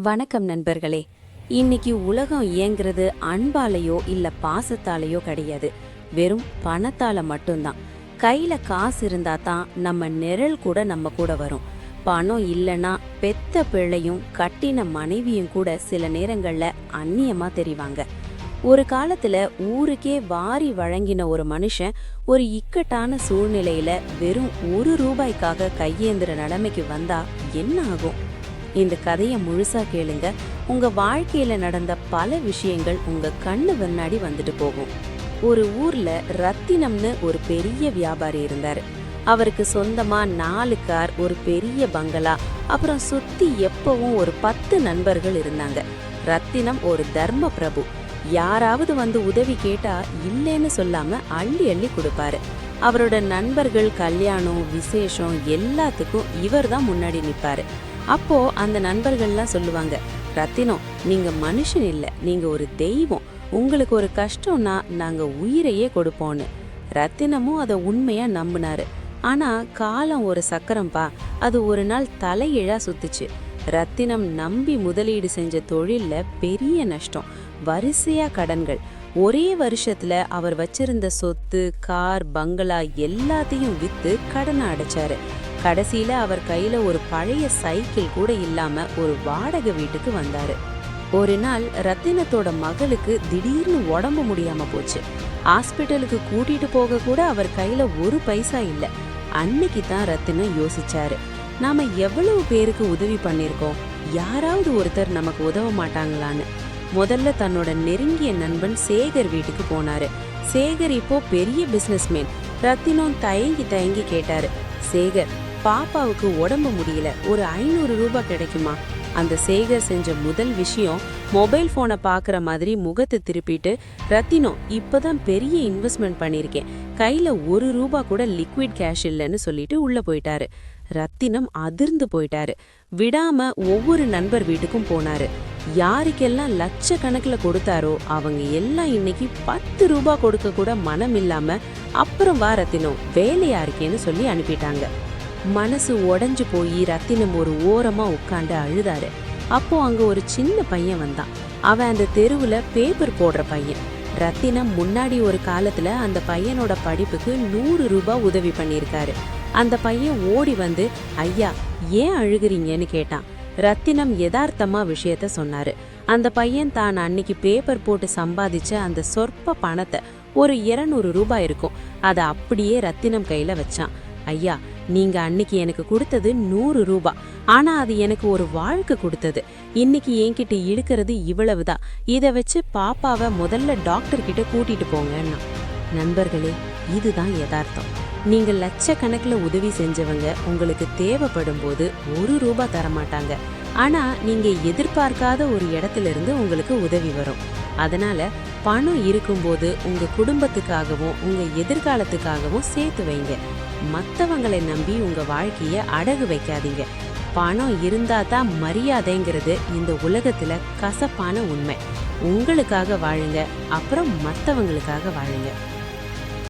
வணக்கம் நண்பர்களே. இன்னைக்கு உலகம் இயங்குறது அன்பாலேயோ இல்ல பாசத்தாலேயோ கிடையாது, வெறும் பணத்தால மட்டும்தான். கையில காசு இருந்தா தான் நம்ம நிழல் கூட நம்ம கூட வரும். பணம் இல்லைன்னா பெத்த பிள்ளையும் கட்டின மனைவியும் கூட சில நேரங்கள்ல அந்நியமா தெரிவாங்க. ஒரு காலத்துல ஊருக்கே வாரி வழங்கின ஒரு மனுஷன் ஒரு இக்கட்டான சூழ்நிலையில வெறும் ₹1 கையேந்திர நிலைமைக்கு வந்தா என்ன ஆகும்? இந்த கதையை முழுசா கேளுங்க. உங்க வாழ்க்கையில நடந்த பல விஷயங்கள் உங்க கண்ணு முன்னாடி வந்துட்டு போகும். ஒரு ஊர்ல ரத்தினம்னு ஒரு பெரிய வியாபாரி இருந்தாரு. அவருக்கு சொந்தமா 4 கார், ஒரு பெரிய பங்களா, அப்புறம் சுத்தி எப்பவும் ஒரு 10 நண்பர்கள் இருந்தாங்க. ரத்தினம் ஒரு தர்ம பிரபு. யாராவது வந்து உதவி கேட்டா இல்லைன்னு சொல்லாம அள்ளி அள்ளி கொடுப்பாரு. அவரோட நண்பர்கள் கல்யாணம் விசேஷம் எல்லாத்துக்கும் இவர் தான் முன்னாடி நிற்பாரு. அப்போ அந்த நண்பர்கள்லாம் சொல்லுவாங்க, ரத்தினம், நீங்க மனுஷன் இல்ல, நீங்க ஒரு தெய்வம். உங்களுக்கு ஒரு கஷ்டம்னா நாங்க உயிரையே கொடுப்போம்னு. ரத்தினமும் அதை உண்மையா நம்பினாரு. ஆனா காலம் ஒரு சக்கரம்பா, அது ஒரு நாள் தலையிழா சுத்துச்சு. ரத்தினம் நம்பி முதலீடு செஞ்ச தொழில்ல பெரிய நஷ்டம், வரிசையா கடன்கள். ஒரே வருஷத்துல அவர் வச்சிருந்த சொத்து, கார், பங்களா எல்லாத்தையும் வித்து கடனை அடைச்சாரு. கடைசியில அவர் கையில ஒரு பழைய சைக்கிள் கூட இல்லாம ஒரு வாடகை வீட்டுக்கு வந்தாரு. ஒரு நாள் ரத்தினத்தோட மகளுக்கு திடீர்னு உடம்பு முடியாம போச்சு. ஹாஸ்பிட்டலுக்கு கூட்டிட்டு போக கூட அவர் கையில ஒரு பைசா இல்ல. அன்னைக்கு தான் ரத்தினம் யோசிச்சாரு, நாம எவ்வளவு பேருக்கு உதவி பண்ணிருக்கோம், யாராவது ஒருத்தர் நமக்கு உதவ மாட்டாங்களான்னு. முதல்ல தன்னோட நெருங்கிய நண்பன் சேகர் வீட்டுக்கு போனாரு. சேகர் இப்போ பெரிய பிசினஸ்மேன். ரத்தினம் தயங்கி தயங்கி கேட்டாரு, சேகர், பாப்பாவுக்கு உடம்பு முடியல, ஒரு ₹500 கிடைக்குமா? அந்த சேகர் செஞ்ச முதல் விஷயம் மொபைல் போனை பாக்குற மாதிரி முகத்தை திருப்பிட்டு, ரத்தினம், இப்பதான் பெரிய இன்வெஸ்ட்மெண்ட் பண்ணிருக்கேன், கையில ₹1 கூட லிக்விட் கேஷ் இல்லைன்னு சொல்லிட்டு உள்ள போயிட்டாரு. ரத்தினம் அதிர்ந்து போயிட்டாரு. விடாம ஒவ்வொரு நண்பர் வீட்டுக்கும் போனாரு. யாருக்கெல்லாம் லட்சக்கணக்கில் கொடுத்தாரோ அவங்க எல்லாம் இன்னைக்கு ₹10 கொடுக்க கூட மனம் இல்லாம, அப்புறம் வா ரத்தினம், வேலையா இருக்கேன்னு சொல்லி அனுப்பிட்டாங்க. மனசு உடஞ்சு போய் ரத்தினம் ஒரு ஓரமா உட்காந்து அழுதாரு. அப்போ அங்க ஒரு சின்ன பையன் வந்தான். அவன் அந்த தெருவுல பேப்பர் போடுற பையன். ரத்தினம் முன்னாடி ஒரு காலத்துல அந்த பையனோட படிப்புக்கு ₹100 உதவி பண்ணியிருக்காரு. அந்த பையன் ஓடி வந்து, ஐயா, ஏன் அழுகுறீங்கன்னு கேட்டான். ரத்தினம் யதார்த்தமா விஷயத்த சொன்னாரு. அந்த பையன் தான் அன்னைக்கு பேப்பர் போட்டு சம்பாதிச்ச அந்த சொற்ப பணத்தை, ஒரு ₹200 இருக்கும், அதை அப்படியே ரத்தினம் கையில வச்சான். ஐயா, நீங்க அன்னைக்கு எனக்கு கொடுத்தது ₹100, ஆனா அது எனக்கு ஒரு வாழ்க்கை கொடுத்தது. இன்னைக்கு என்கிட்ட இழுக்கிறது இவ்வளவுதான். இதை வச்சு பாப்பாவை முதல்ல டாக்டர் கிட்ட கூட்டிட்டு போங்கன்னா. நண்பர்களே, இதுதான் யதார்த்தம். நீங்க லட்சக்கணக்கில் உதவி செஞ்சவங்க உங்களுக்கு தேவைப்படும் போது ₹1 தரமாட்டாங்க. ஆனா நீங்க எதிர்பார்க்காத ஒரு இடத்துல இருந்து உங்களுக்கு உதவி வரும். அதனால பணம் இருக்கும்போது உங்க குடும்பத்துக்காகவும் உங்க எதிர்காலத்துக்காகவும் சேர்த்து வைங்க. மற்றவங்களை நம்பி உங்க வாழ்க்கைய அடகு வைக்காதீங்க. பணம் இருந்தா தான் மரியாதைங்கிறது இந்த உலகத்துல கசப்பான உண்மை. உங்களுக்காக வாழுங்க, அப்புறம் மற்றவங்களுக்காக வாழுங்க.